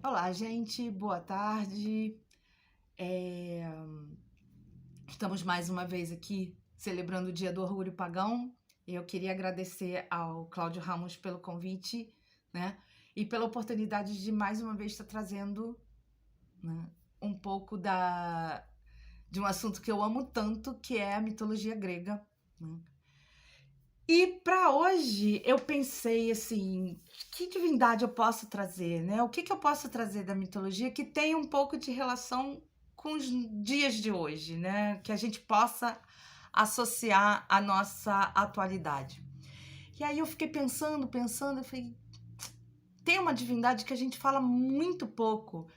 Olá, gente, boa tarde. É, Estamos mais uma vez aqui celebrando o Dia do Orgulho Pagão. E eu queria agradecer ao Cláudio Ramos pelo convite, né? E pela oportunidade de mais uma vez estar trazendo, né, um pouco de um assunto que eu amo tanto, que é a mitologia grega, né? E para hoje eu pensei assim, que divindade eu posso trazer, né? O que eu posso trazer da mitologia que tem um pouco de relação com os dias de hoje, né? Que a gente possa associar à nossa atualidade. E aí eu fiquei pensando, eu falei, tem uma divindade que a gente fala muito pouco,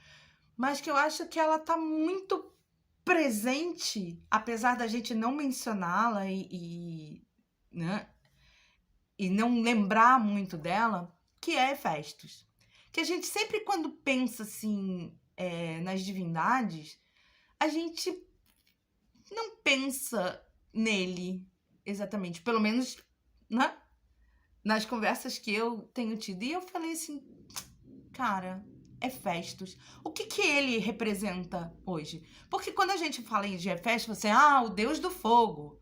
mas que eu acho que ela está muito presente, apesar da gente não mencioná-la né, e não lembrar muito dela, que é Hefestos. Que a gente sempre, quando pensa assim, nas divindades, a gente não pensa nele exatamente, pelo menos, né, nas conversas que eu tenho tido. E eu falei assim, cara, Hefestos, o que ele representa hoje? Porque quando a gente fala de Hefestos, você, o deus do fogo.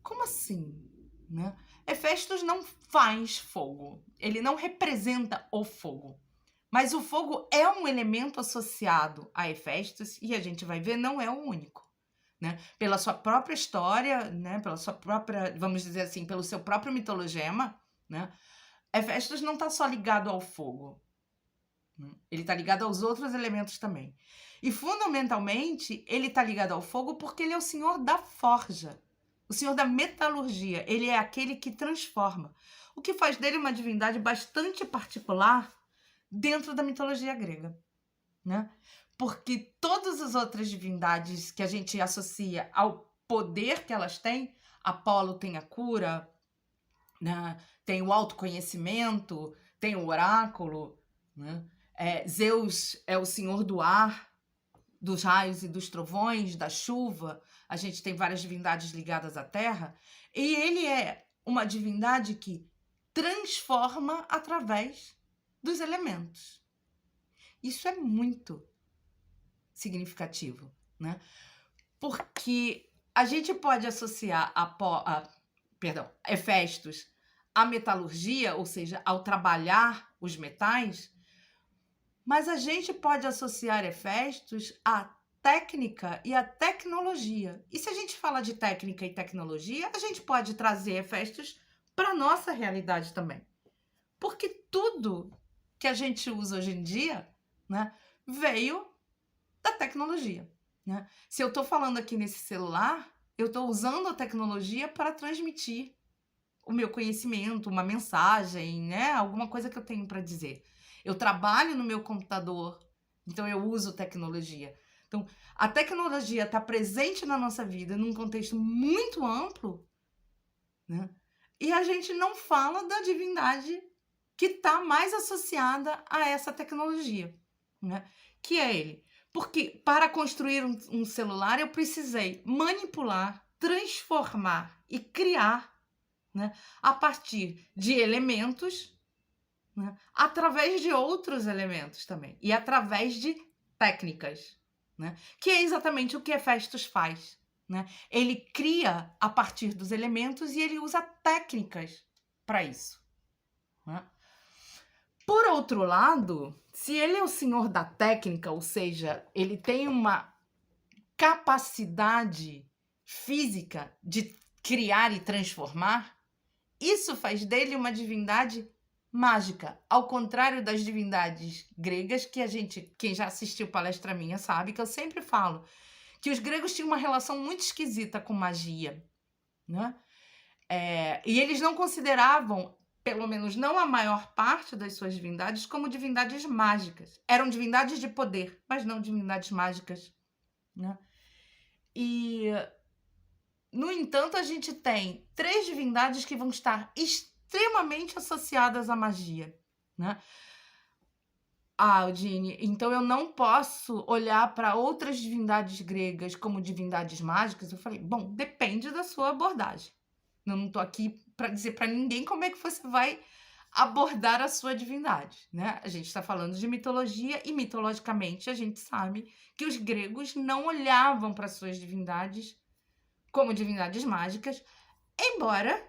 Como assim? Né? Hefestos não faz fogo, ele não representa o fogo. Mas o fogo é um elemento associado a Hefestos e a gente vai ver, não é o único. Né? Pela sua própria história, né? Pela sua própria, vamos dizer assim, pelo seu próprio mitologema, né? Hefestos não está só ligado ao fogo, né? Ele está ligado aos outros elementos também. E fundamentalmente, ele está ligado ao fogo porque ele é o senhor da forja, o senhor da metalurgia. Ele é aquele que transforma, o que faz dele uma divindade bastante particular dentro da mitologia grega, né? Porque todas as outras divindades que a gente associa ao poder que elas têm, Apolo tem a cura, né? Tem o autoconhecimento, tem o oráculo, né? Zeus é o senhor do ar, dos raios e dos trovões, da chuva. A gente tem várias divindades ligadas à terra. E ele é uma divindade que transforma através dos elementos. Isso é muito significativo, né? Porque a gente pode associar Hefestos à metalurgia, ou seja, ao trabalhar os metais, mas a gente pode associar Hefestos à técnica e à tecnologia. E se a gente fala de técnica e tecnologia, a gente pode trazer Hefestos para a nossa realidade também. Porque tudo que a gente usa hoje em dia, né, veio da tecnologia. Né? Se eu estou falando aqui nesse celular, eu estou usando a tecnologia para transmitir o meu conhecimento, uma mensagem, né? Alguma coisa que eu tenho para dizer. Eu trabalho no meu computador, então eu uso tecnologia. Então, a tecnologia está presente na nossa vida num contexto muito amplo, né? E a gente não fala da divindade que está mais associada a essa tecnologia, né? Que é ele. Porque para construir um celular eu precisei manipular, transformar e criar, né, a partir de elementos, né, através de outros elementos também e através de técnicas, né, que é exatamente o que Hefestos faz. Né? Ele cria a partir dos elementos e ele usa técnicas para isso. Né? Por outro lado, se ele é o senhor da técnica, ou seja, ele tem uma capacidade física de criar e transformar, isso faz dele uma divindade mágica, ao contrário das divindades gregas que a gente, quem já assistiu palestra minha sabe que eu sempre falo que os gregos tinham uma relação muito esquisita com magia, né? E eles não consideravam, pelo menos não a maior parte das suas divindades, como divindades mágicas. Eram divindades de poder, mas não divindades mágicas, né? E, no entanto, a gente tem 3 divindades que vão estar extremamente associadas à magia, né? Aldine, então eu não posso olhar para outras divindades gregas como divindades mágicas. Eu falei, bom, depende da sua abordagem. Eu não estou aqui para dizer para ninguém como é que você vai abordar a sua divindade, né? A gente está falando de mitologia e mitologicamente a gente sabe que os gregos não olhavam para suas divindades como divindades mágicas, embora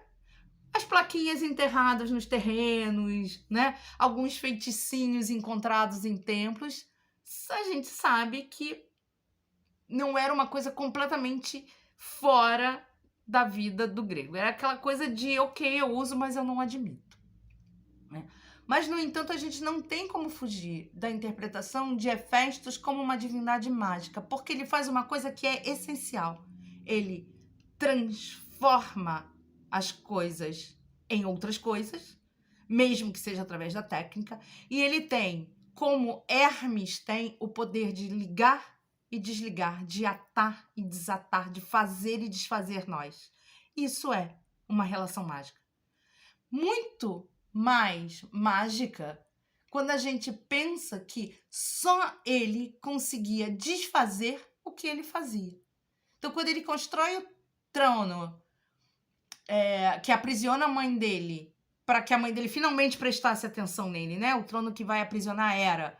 as plaquinhas enterradas nos terrenos, né? Alguns feiticinhos encontrados em templos, a gente sabe que não era uma coisa completamente fora da vida do grego. Era aquela coisa de, ok, eu uso, mas eu não admito, né? Mas, no entanto, a gente não tem como fugir da interpretação de Hefestos como uma divindade mágica, porque ele faz uma coisa que é essencial. Ele transforma as coisas em outras coisas, mesmo que seja através da técnica, e ele tem, como Hermes tem, o poder de ligar e desligar, de atar e desatar, de fazer e desfazer nós. Isso é uma relação mágica. Muito mais mágica quando a gente pensa que só ele conseguia desfazer o que ele fazia. Então, quando ele constrói o trono que aprisiona a mãe dele, para que a mãe dele finalmente prestasse atenção nele, né? O trono que vai aprisionar Hera,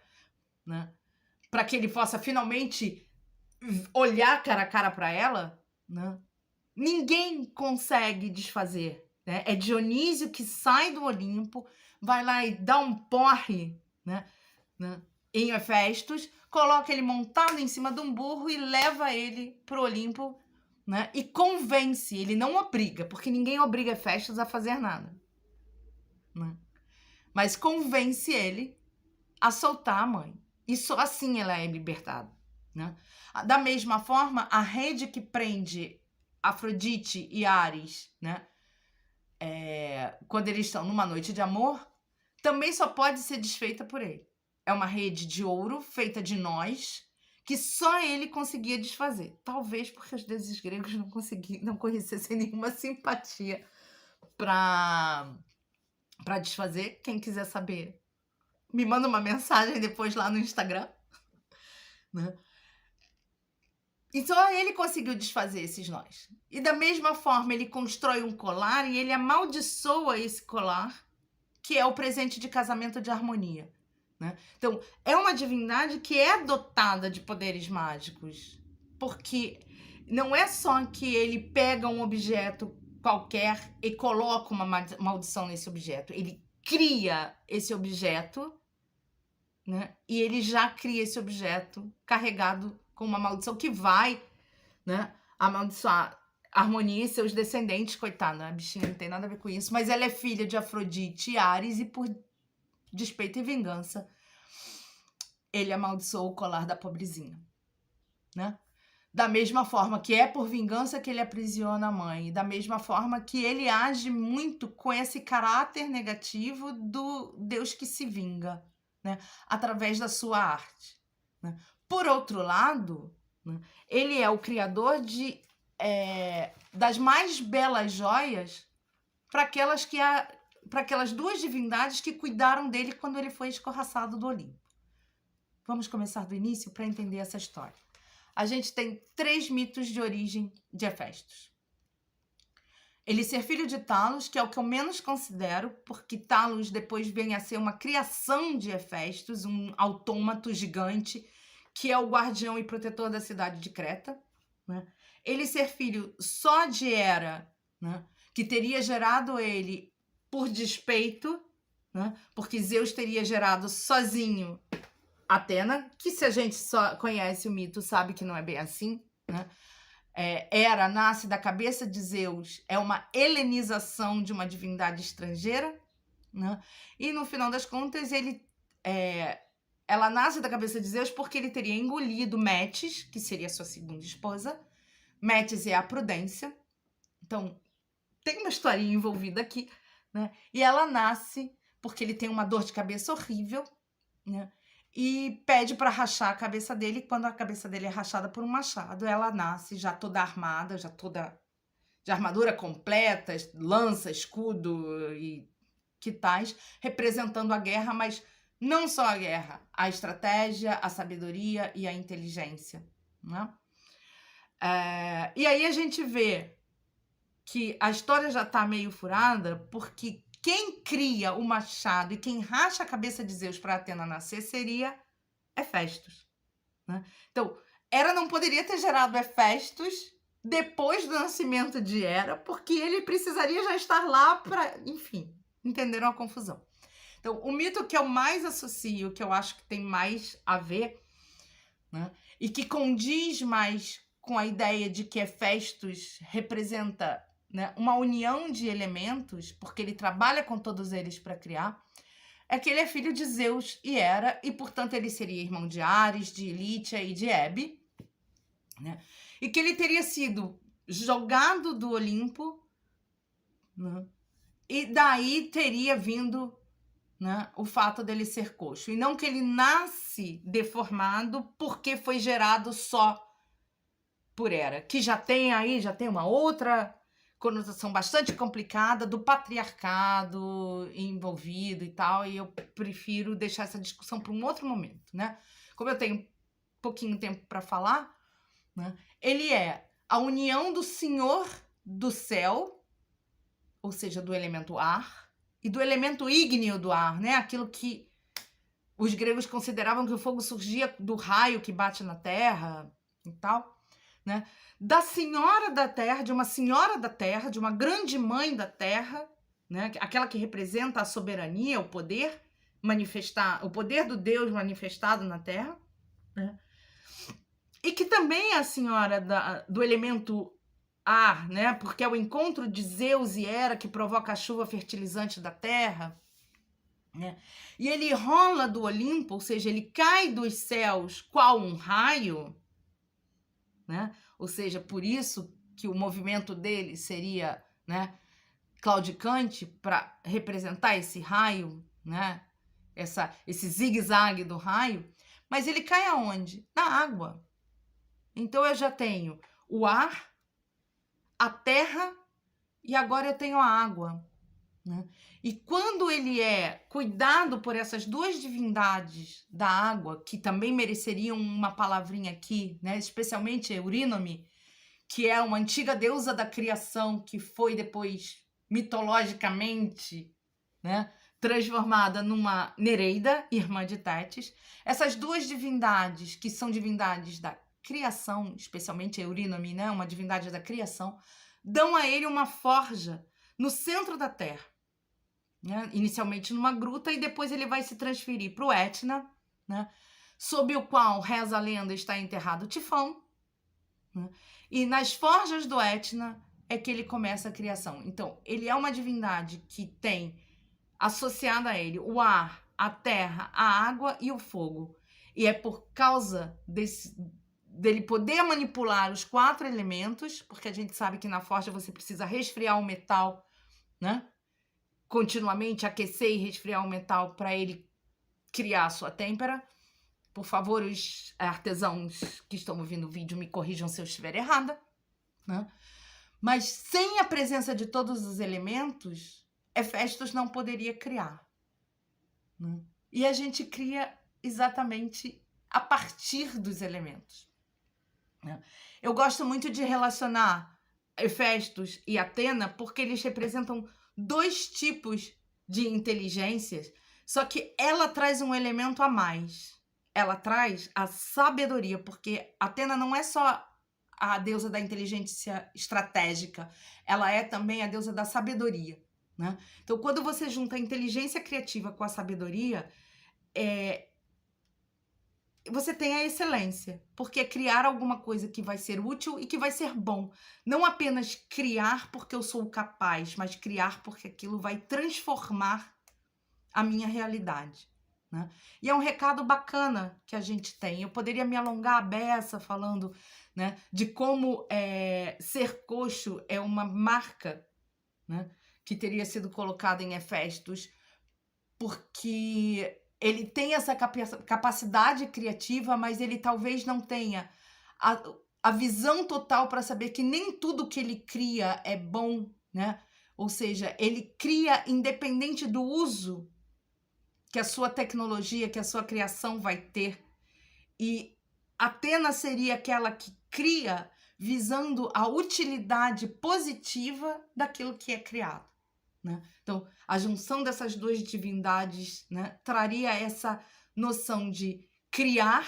né? Para que ele possa finalmente olhar cara a cara para ela, né? Ninguém consegue desfazer, né? É Dionísio que sai do Olimpo, vai lá e dá um porre, né? Em Hefestos, coloca ele montado em cima de um burro e leva ele pro Olimpo, né? E convence, ele não obriga, porque ninguém obriga Hefestos a fazer nada, né? Mas convence ele a soltar a mãe. E só assim ela é libertada, né? Da mesma forma, a rede que prende Afrodite e Ares, né? Quando eles estão numa noite de amor, também só pode ser desfeita por ele. É uma rede de ouro feita de nós que só ele conseguia desfazer. Talvez porque os deuses gregos não conhecessem nenhuma simpatia para desfazer. Quem quiser saber, me manda uma mensagem depois lá no Instagram, né? E só ele conseguiu desfazer esses nós. E da mesma forma, ele constrói um colar e ele amaldiçoa esse colar, que é o presente de casamento de harmonia, né? Então, é uma divindade que é dotada de poderes mágicos, porque não é só que ele pega um objeto qualquer e coloca uma maldição nesse objeto. Ele cria esse objeto, né? E ele já cria esse objeto carregado com uma maldição que vai, né, amaldiçoar Harmonia e seus descendentes, coitada, a bichinha não tem nada a ver com isso, mas ela é filha de Afrodite e Ares e por despeito e vingança ele amaldiçoou o colar da pobrezinha, né? Da mesma forma que é por vingança que ele aprisiona a mãe, e da mesma forma que ele age muito com esse caráter negativo do Deus que se vinga, né? Através da sua arte, né? Por outro lado, né, ele é o criador das mais belas joias para aquelas duas divindades que cuidaram dele quando ele foi escorraçado do Olimpo. Vamos começar do início para entender essa história. A gente tem 3 mitos de origem de Hefestos. Ele ser filho de Talos, que é o que eu menos considero, porque Talos depois vem a ser uma criação de Hefestos, um autômato gigante, que é o guardião e protetor da cidade de Creta, né? Ele ser filho só de Hera, né? Que teria gerado ele por despeito, né? Porque Zeus teria gerado sozinho Atena, que se a gente só conhece o mito, sabe que não é bem assim, né? Hera nasce da cabeça de Zeus, é uma helenização de uma divindade estrangeira, né? E no final das contas, ela nasce da cabeça de Zeus porque ele teria engolido Metis, que seria sua segunda esposa. Metis é a prudência, então tem uma historinha envolvida aqui, né? E ela nasce porque ele tem uma dor de cabeça horrível, né? E pede para rachar a cabeça dele. Quando a cabeça dele é rachada por um machado, ela nasce já toda armada, já toda de armadura completa, lança, escudo e que tais, representando a guerra, mas não só a guerra, a estratégia, a sabedoria e a inteligência, né? E aí a gente vê que a história já está meio furada, porque quem cria o machado e quem racha a cabeça de Zeus para Atena nascer seria Hefestos, né? Então, Hera não poderia ter gerado Hefestos depois do nascimento de Hera, porque ele precisaria já estar lá para, enfim, entenderam a confusão. Então, o mito que eu mais associo, que eu acho que tem mais a ver, né, e que condiz mais com a ideia de que Hefestos representa, né, uma união de elementos, porque ele trabalha com todos eles para criar, é que ele é filho de Zeus e Hera, e, portanto, ele seria irmão de Ares, de Ilítia e de Hebe, né, e que ele teria sido jogado do Olimpo, né, e daí teria vindo, né, o fato dele ser coxo. E não que ele nasce deformado porque foi gerado só por Hera, que já tem uma outra conotação bastante complicada do patriarcado envolvido e tal, e eu prefiro deixar essa discussão para um outro momento, né? Como eu tenho pouquinho tempo para falar, né, ele é a união do Senhor do céu, ou seja, do elemento ar, e do elemento ígneo do ar, né? Aquilo que os gregos consideravam que o fogo surgia do raio que bate na terra e tal, né? Da senhora da terra, de uma senhora da terra, de uma grande mãe da terra, né? Aquela que representa a soberania, o poder o poder do Deus manifestado na terra, né? E que também é a senhora do elemento ar, né? Porque é o encontro de Zeus e Hera que provoca a chuva fertilizante da terra, né? E ele rola do Olimpo, ou seja, ele cai dos céus qual um raio, né? Ou seja, por isso que o movimento dele seria, né, claudicante para representar esse raio, né? Esse zigue-zague do raio. Mas ele cai aonde? Na água. Então eu já tenho o ar, a terra e agora eu tenho a água, né? E quando ele é cuidado por essas duas divindades da água, que também mereceriam uma palavrinha aqui, né? Especialmente Eurínome, que é uma antiga deusa da criação que foi depois mitologicamente, né, transformada numa Nereida, irmã de Tétis. Essas duas divindades, que são divindades da criação, especialmente Eurínome, né, uma divindade da criação, dão a ele uma forja no centro da Terra, né, inicialmente numa gruta, e depois ele vai se transferir para o Etna, né, sob o qual, reza a lenda, está enterrado Tifão, né, e nas forjas do Etna é que ele começa a criação. Então, ele é uma divindade que tem associada a ele o ar, a terra, a água e o fogo. E é por causa dele poder manipular os 4 elementos, porque a gente sabe que na forja você precisa resfriar o metal, né? Continuamente aquecer e resfriar o metal para ele criar a sua têmpera. Por favor, os artesãos que estão ouvindo o vídeo me corrijam se eu estiver errada, né? Mas sem a presença de todos os elementos, Hefestos não poderia criar, né? E a gente cria exatamente a partir dos elementos, né? Eu gosto muito de relacionar Hefestos e Atena porque eles representam 2 tipos de inteligências, só que ela traz um elemento a mais. Ela traz a sabedoria, porque Atena não é só a deusa da inteligência estratégica, ela é também a deusa da sabedoria, né? Então, quando você junta a inteligência criativa com a sabedoria, você tem a excelência, porque é criar alguma coisa que vai ser útil e que vai ser bom. Não apenas criar porque eu sou capaz, mas criar porque aquilo vai transformar a minha realidade, né? E é um recado bacana que a gente tem. Eu poderia me alongar a beça falando, né, de como ser coxo é uma marca, né, que teria sido colocada em Hefestos, porque ele tem essa capacidade criativa, mas ele talvez não tenha a visão total para saber que nem tudo que ele cria é bom, né? Ou seja, ele cria independente do uso que a sua tecnologia, que a sua criação vai ter. E Atena seria aquela que cria visando a utilidade positiva daquilo que é criado, né? Então, a junção dessas duas divindades, né, traria essa noção de criar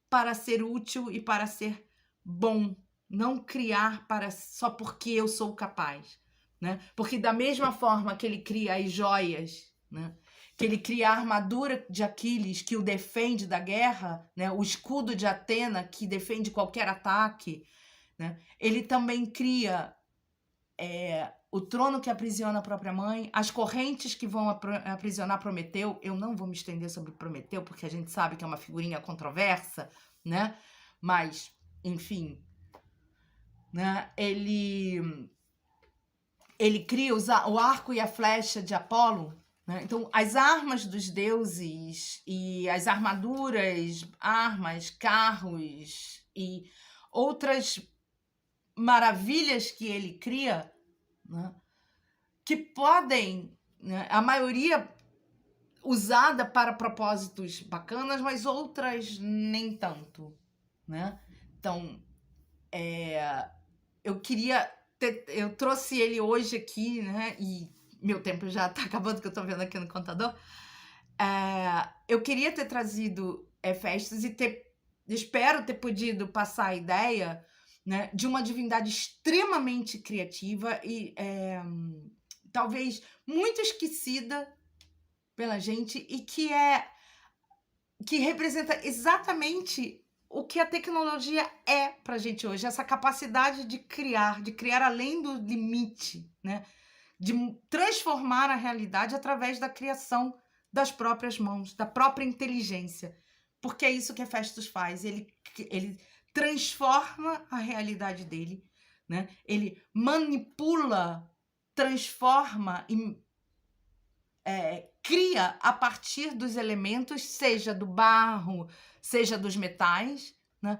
para ser útil e para ser bom, não criar para só porque eu sou capaz, né? Porque da mesma forma que ele cria as joias, né, que ele cria a armadura de Aquiles que o defende da guerra, né, o escudo de Atena que defende qualquer ataque, né, ele também cria o trono que aprisiona a própria mãe, as correntes que vão aprisionar Prometeu. Eu não vou me estender sobre Prometeu, porque a gente sabe que é uma figurinha controversa, né? Mas, enfim, né? Ele cria o arco e a flecha de Apolo, né? Então, as armas dos deuses e as armaduras, armas, carros e outras maravilhas que ele cria, né, que podem, né, a maioria usada para propósitos bacanas, mas outras nem tanto, né? Então, eu trouxe ele hoje aqui, né? E meu tempo já está acabando, que eu estou vendo aqui no contador. Eu queria ter trazido Hefestos e espero ter podido passar a ideia, né, de uma divindade extremamente criativa e talvez muito esquecida pela gente e que representa exatamente o que a tecnologia é para a gente hoje, essa capacidade de criar além do limite, né, de transformar a realidade através da criação das próprias mãos, da própria inteligência, porque é isso que Hefestos faz, ele transforma a realidade dele, né? Ele manipula, transforma e cria a partir dos elementos, seja do barro, seja dos metais, né?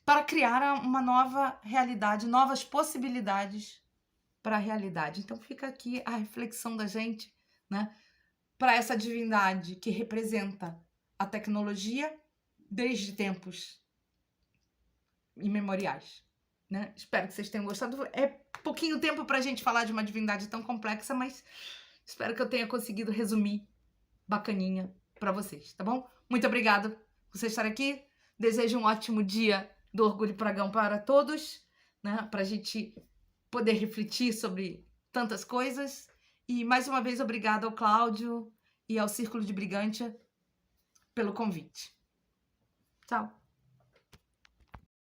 Para criar uma nova realidade, novas possibilidades para a realidade. Então fica aqui a reflexão da gente, né? Para essa divindade que representa a tecnologia desde tempos imemoriais, né? Espero que vocês tenham gostado. É pouquinho tempo para a gente falar de uma divindade tão complexa, mas espero que eu tenha conseguido resumir bacaninha para vocês, tá bom? Muito obrigada por vocês estarem aqui. Desejo um ótimo dia do Orgulho Pagão para todos, né? Para a gente poder refletir sobre tantas coisas. E mais uma vez, obrigada ao Cláudio e ao Círculo de Brigantia pelo convite. Tchau!